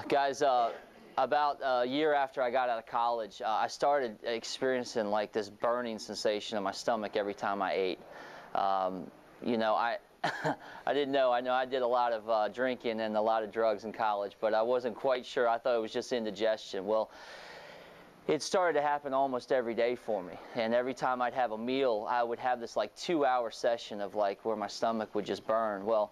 Guys, about a year after I got out of college, I started experiencing like this burning sensation in my stomach every time I ate. I I didn't know. I know I did a lot of drinking and a lot of drugs in college, but I wasn't quite sure. I thought it was just indigestion. Well, it started to happen almost every day for me, and every time I'd have a meal, I would have this like 2-hour session of like where my stomach would just burn. Well,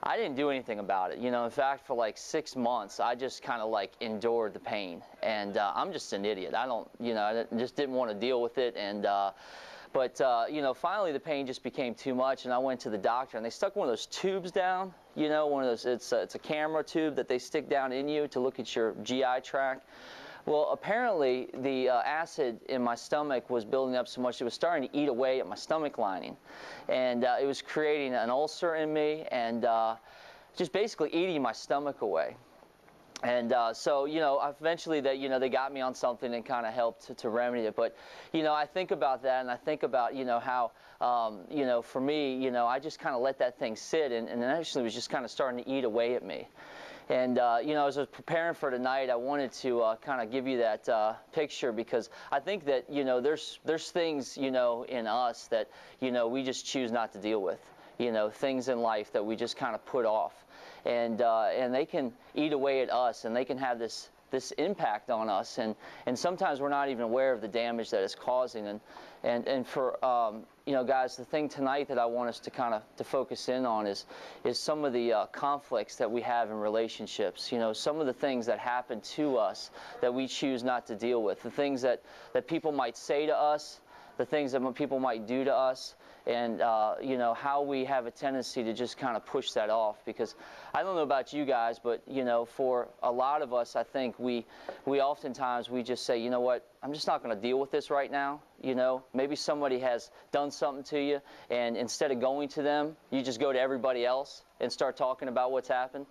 I didn't do anything about it. In fact, for like 6 months, I just kind of like endured the pain, and I'm just an idiot. I just didn't want to deal with it, and finally the pain just became too much, and I went to the doctor, and they stuck one of those tubes down. One of those. It's a camera tube that they stick down in you to look at your GI tract. Well, apparently the acid in my stomach was building up so much it was starting to eat away at my stomach lining, and it was creating an ulcer in me and just basically eating my stomach away. And eventually they got me on something and kind of helped to remedy it. But I think about that, and I think about how for me I just kind of let that thing sit, and it actually was just kind of starting to eat away at me. And as I was preparing for tonight, I wanted to kind of give you that picture, because I think that there's things in us that we just choose not to deal with. Things in life that we just kind of put off, and they can eat away at us, and they can have this impact on us, and sometimes we're not even aware of the damage that it's causing. And for guys, the thing tonight that I want us to kind of to focus in on is some of the conflicts that we have in relationships. Some of the things that happen to us that we choose not to deal with, the things that people might say to us, the things that people might do to us, and how we have a tendency to just kind of push that off. Because I don't know about you guys, but for a lot of us, I think we oftentimes we just say, you know what, I'm just not going to deal with this right now. Maybe somebody has done something to you, and instead of going to them, you just go to everybody else and start talking about what's happened.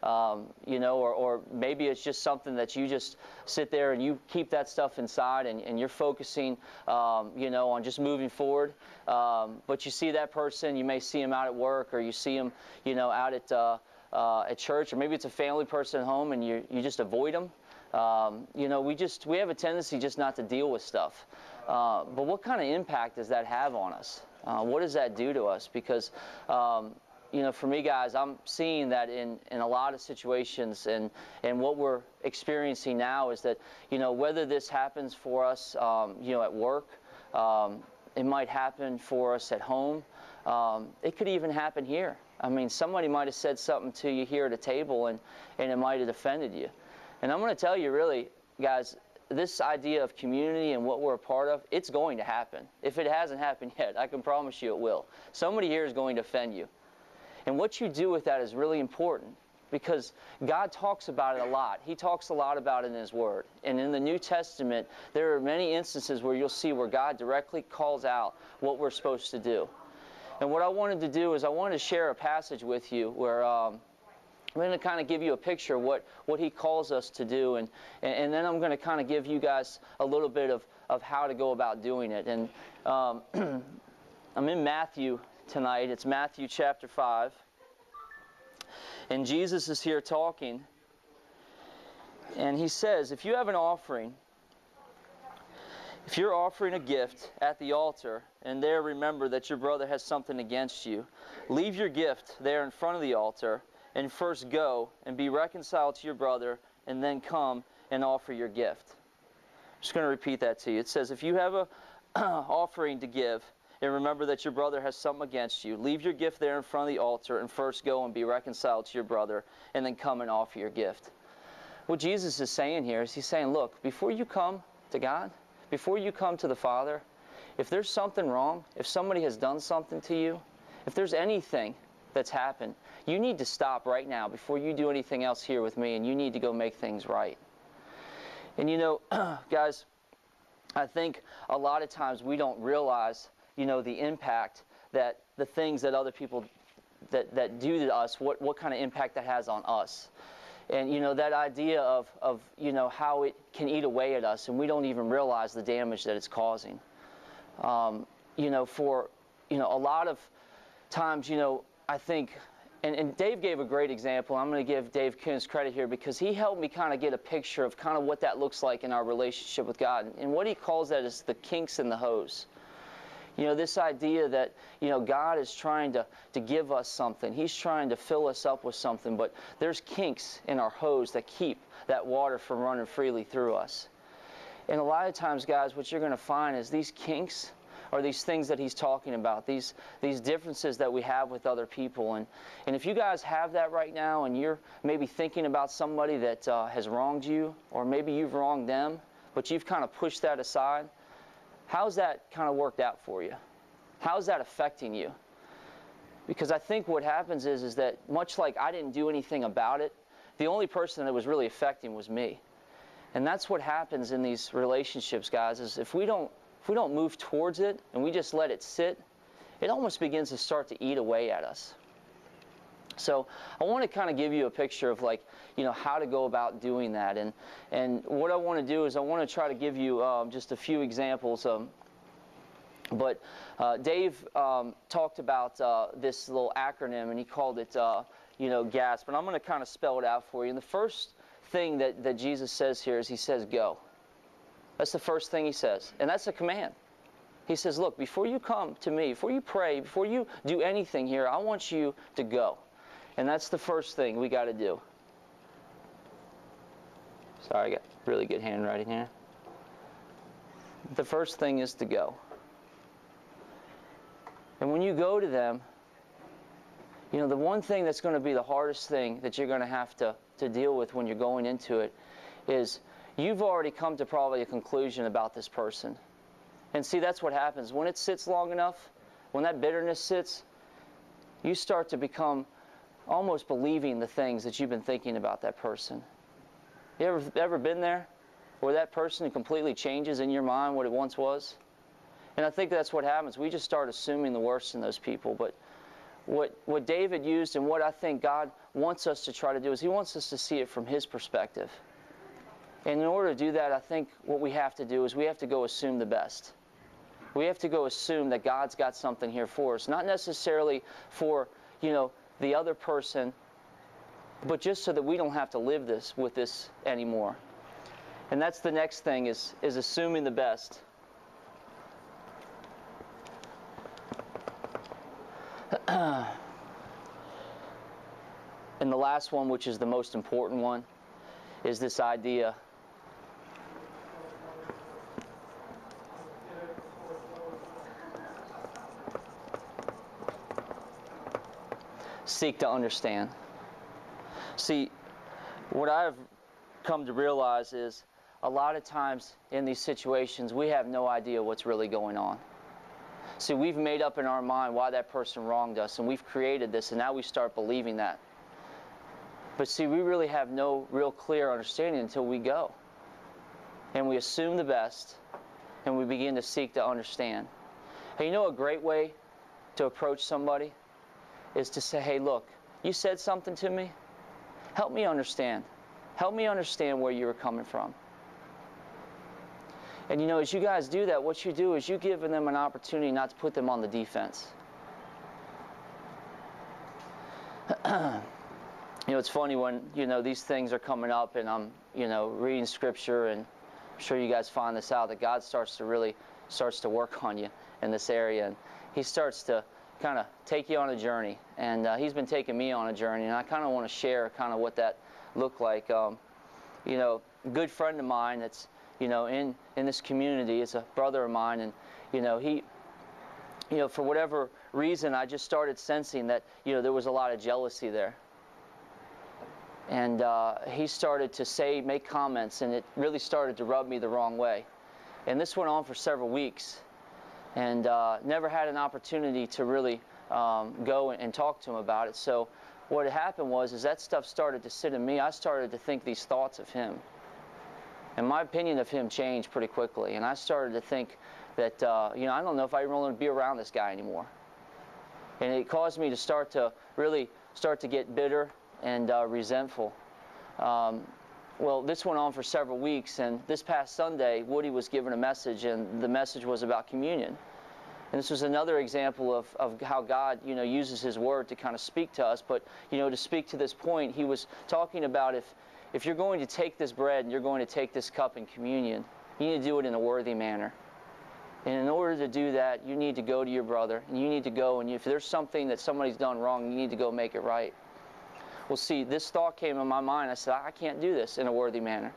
Or maybe it's just something that you just sit there and you keep that stuff inside, and you're focusing, on just moving forward. But you see that person, you may see him out at work, or you see him, out at church, or maybe it's a family person at home, and you just avoid them. We have a tendency just not to deal with stuff. But what kind of impact does that have on us? What does that do to us? Because for me, guys, I'm seeing that in a lot of situations, and what we're experiencing now is that, whether this happens for us, at work, it might happen for us at home. It could even happen here. I mean, somebody might have said something to you here at a table, and it might have offended you. And I'm going to tell you, really, guys, this idea of community and what we're a part of, it's going to happen. If it hasn't happened yet, I can promise you it will. Somebody here is going to offend you. And what you do with that is really important, because God talks about it a lot. He talks a lot about it in His Word. And in the New Testament, there are many instances where you'll see where God directly calls out what we're supposed to do. And what I wanted to do is I wanted to share a passage with you where I'm going to kind of give you a picture of what He calls us to do, and then I'm going to kind of give you guys a little bit of how to go about doing it. And I'm in Matthew tonight. It's Matthew chapter 5. And Jesus is here talking. And He says, if you have an offering, if you're offering a gift at the altar, and there remember that your brother has something against you, leave your gift there in front of the altar, and first go and be reconciled to your brother, and then come and offer your gift. I'm just going to repeat that to you. It says, if you have an offering to give, and remember that your brother has something against you, leave your gift there in front of the altar, and first go and be reconciled to your brother, and then come and offer your gift. What Jesus is saying here is He's saying, look, before you come to God, before you come to the Father, if there's something wrong, if somebody has done something to you, if there's anything that's happened, you need to stop right now before you do anything else here with me, and you need to go make things right. And guys, I think a lot of times we don't realize the impact that the things that other people that do to us, what kind of impact that has on us. And that idea of how it can eat away at us, and we don't even realize the damage that it's causing. For a lot of times, I think And Dave gave a great example. I'm going to give Dave Kuntz credit here because he helped me kind of get a picture of kind of what that looks like in our relationship with God. And what he calls that is the kinks in the hose. You know, this idea that, you know, God is trying to give us something. He's trying to fill us up with something, but there's kinks in our hose that keep that water from running freely through us. And a lot of times, guys, what you're going to find is these kinks are these things that he's talking about, these differences that we have with other people. And if you guys have that right now and you're maybe thinking about somebody that has wronged you, or maybe you've wronged them, but you've kind of pushed that aside, how's that kind of worked out for you? How's that affecting you? Because I think what happens is that much like I didn't do anything about it, the only person that was really affecting was me. And that's what happens in these relationships, guys, is if we don't move towards it and we just let it sit, it almost begins to start to eat away at us. So I want to kind of give you a picture of, like, you know, how to go about doing that. And what I want to do is I want to try to give you just a few examples. But Dave talked about this little acronym, and he called it, you know, GAS. But I'm going to kind of spell it out for you. And the first thing that Jesus says here is he says, go. That's the first thing he says. And that's a command. He says, look, before you come to me, before you pray, before you do anything here, I want you to go. And that's the first thing we got to do. Sorry, I got really good handwriting here. The first thing is to go. And when you go to them, you know, the one thing that's going to be the hardest thing that you're going to have to deal with when you're going into it is you've already come to probably a conclusion about this person. And see, that's what happens. When it sits long enough, when that bitterness sits, you start to become almost believing the things that you've been thinking about that person. You ever been there where that person completely changes in your mind what it once was? And I think that's what happens. We just start assuming the worst in those people. But what David used and what I think God wants us to try to do is he wants us to see it from his perspective. And in order to do that, I think what we have to do is we have to go assume the best. We have to go assume that God's got something here for us. Not necessarily for, you know, the other person, but just so that we don't have to live with this anymore. And that's the next thing is assuming the best. And the last one, which is the most important one, is this idea seek to understand. See, what I've come to realize is a lot of times in these situations we have no idea what's really going on. See, we've made up in our mind why that person wronged us, and we've created this, and now we start believing that. But see, we really have no real clear understanding until we go. And we assume the best, and we begin to seek to understand. And you know a great way to approach somebody is to say, hey, look, you said something to me. Help me understand. Help me understand where you were coming from. And you know, as you guys do that, what you do is you give them an opportunity not to put them on the defense. You know, it's funny when, you know, these things are coming up and I'm, you know, reading Scripture, and I'm sure you guys find this out, that God starts to work on you in this area. And he starts to kind of take you on a journey. And he's been taking me on a journey, and I kind of want to share kind of what that looked like. You know, a good friend of mine that's, you know, in this community is a brother of mine, and, you know, he, you know, for whatever reason, I just started sensing that, you know, there was a lot of jealousy there. And he started to make comments, and it really started to rub me the wrong way. And this went on for several weeks, and never had an opportunity to really go and talk to him about it. So what had happened was that stuff started to sit in me. I started to think these thoughts of him. And my opinion of him changed pretty quickly. And I started to think that, you know, I don't know if I even want to be around this guy anymore. And it caused me to start to get bitter and resentful. Well, this went on for several weeks, and this past Sunday, Woody was given a message, and the message was about communion. And this was another example of how God, uses His Word to kind of speak to us. But, to speak to this point, He was talking about if you're going to take this bread and you're going to take this cup in communion, you need to do it in a worthy manner. And in order to do that, you need to go to your brother, and you need to go, and if there's something that somebody's done wrong, you need to go make it right. Well, see, this thought came in my mind. I said, I can't do this in a worthy manner.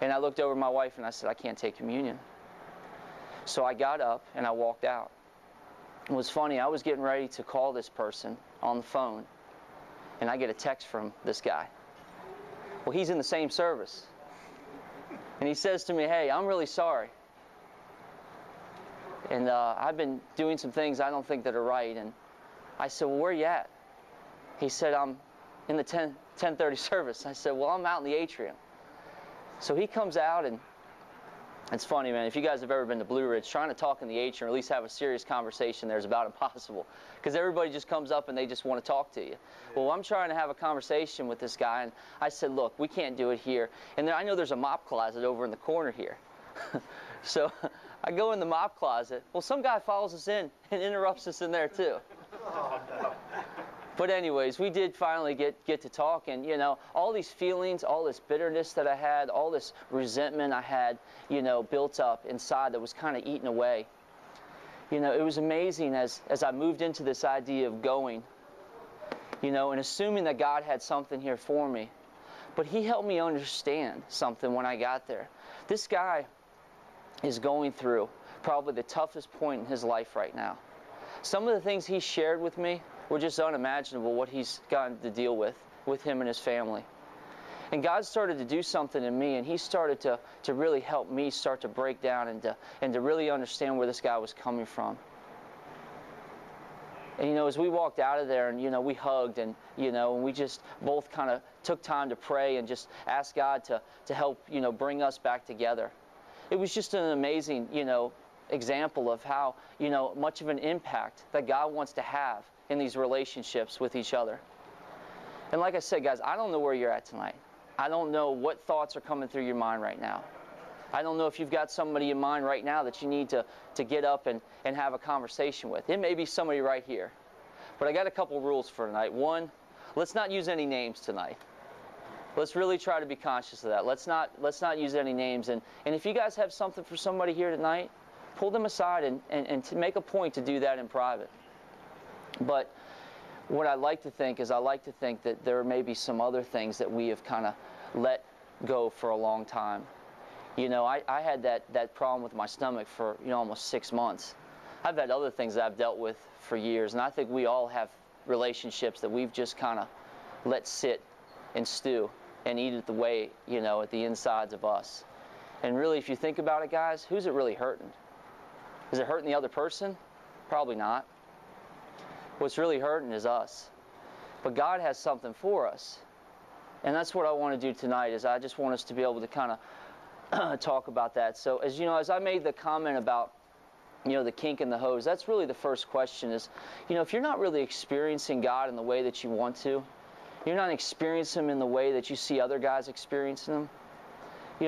And I looked over at my wife and I said, I can't take communion. So I got up and I walked out. It was funny, I was getting ready to call this person on the phone, and I get a text from this guy. Well, he's in the same service. And he says to me, hey, I'm really sorry. And I've been doing some things I don't think that are right. And I said, well, where are you at? He said, I'm in the 10:30 service. I said, well, I'm out in the atrium. So he comes out, and it's funny, man. If you guys have ever been to Blue Ridge, trying to talk in the atrium, or at least have a serious conversation there, is about impossible. Because everybody just comes up and they just want to talk to you. Well, I'm trying to have a conversation with this guy, and I said, look, we can't do it here. And I know there's a mop closet over in the corner here. So I go in the mop closet. Well, some guy follows us in and interrupts us in there too. Oh, no. But anyways, we did finally get to talk, and all these feelings, all this bitterness that I had, all this resentment I had, built up inside that was kind of eaten away. It was amazing as I moved into this idea of going, and assuming that God had something here for me. But He helped me understand something when I got there. This guy is going through probably the toughest point in his life right now. Some of the things he shared with me were just unimaginable, what he's gotten to deal with him and his family. And God started to do something in me, and He started to really help me start to break down and to really understand where this guy was coming from. And as we walked out of there, and we hugged, and and we just both kind of took time to pray and just asked God to help bring us back together. It was just an amazing example of how much of an impact that God wants to have in these relationships with each other. And like I said, guys, I don't know where you're at tonight. I don't know what thoughts are coming through your mind right now. I don't know if you've got somebody in mind right now that you need to get up and have a conversation with. It may be somebody right here. But I got a couple rules for tonight. One, let's not use any names tonight. Let's really try to be conscious of that. Let's not use any names. And if you guys have something for somebody here tonight, pull them aside and to make a point to do that in private. But what I like to think is that there may be some other things that we have kind of let go for a long time. I had that problem with my stomach for almost 6 months. I've had other things that I've dealt with for years, and I think we all have relationships that we've just kind of let sit and stew and eat it the way, at the insides of us. And really, if you think about it, guys, who's it really hurting? Is it hurting the other person? Probably not. What's really hurting is us. But God has something for us. And that's what I want to do tonight, is I just want us to be able to kind of talk about that. So as I made the comment about the kink in the hose, that's really the first question is, if you're not really experiencing God in the way that you want to, you're not experiencing Him in the way that you see other guys experiencing Him,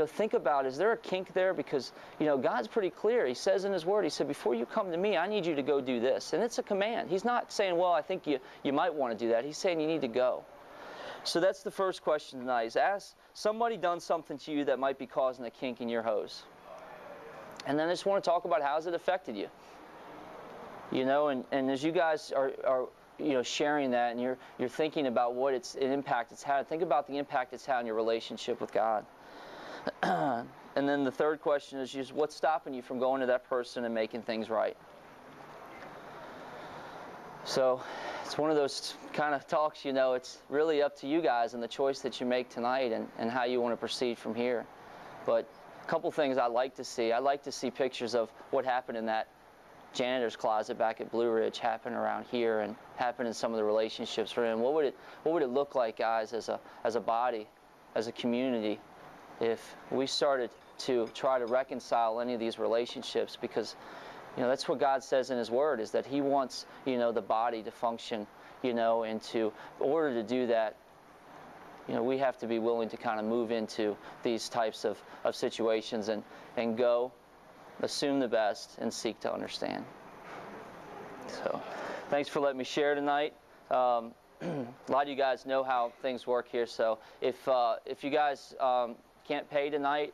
think about, is there a kink there? Because, God's pretty clear. He says in His Word, He said, before you come to me, I need you to go do this. And it's a command. He's not saying, well, I think you might want to do that. He's saying you need to go. So that's the first question tonight, is ask somebody done something to you that might be causing a kink in your hose. And then I just want to talk about how has it affected you. And as you guys are sharing that, and you're thinking about what an impact it's had, think about the impact it's had on your relationship with God. And then the third question is just what's stopping you from going to that person and making things right. So it's one of those kind of talks, it's really up to you guys and the choice that you make tonight and how you want to proceed from here. But a couple things I like to see. I like to see pictures of what happened in that janitor's closet back at Blue Ridge happen around here and happen in some of the relationships we're in. What would it look like, guys, as a body, as a community, if we started to try to reconcile any of these relationships? Because that's what God says in His Word, is that He wants the body to function, and in order to do that, we have to be willing to kind of move into these types of situations and go, assume the best, and seek to understand. So thanks for letting me share tonight. A lot of you guys know how things work here, so if you guys can't pay tonight,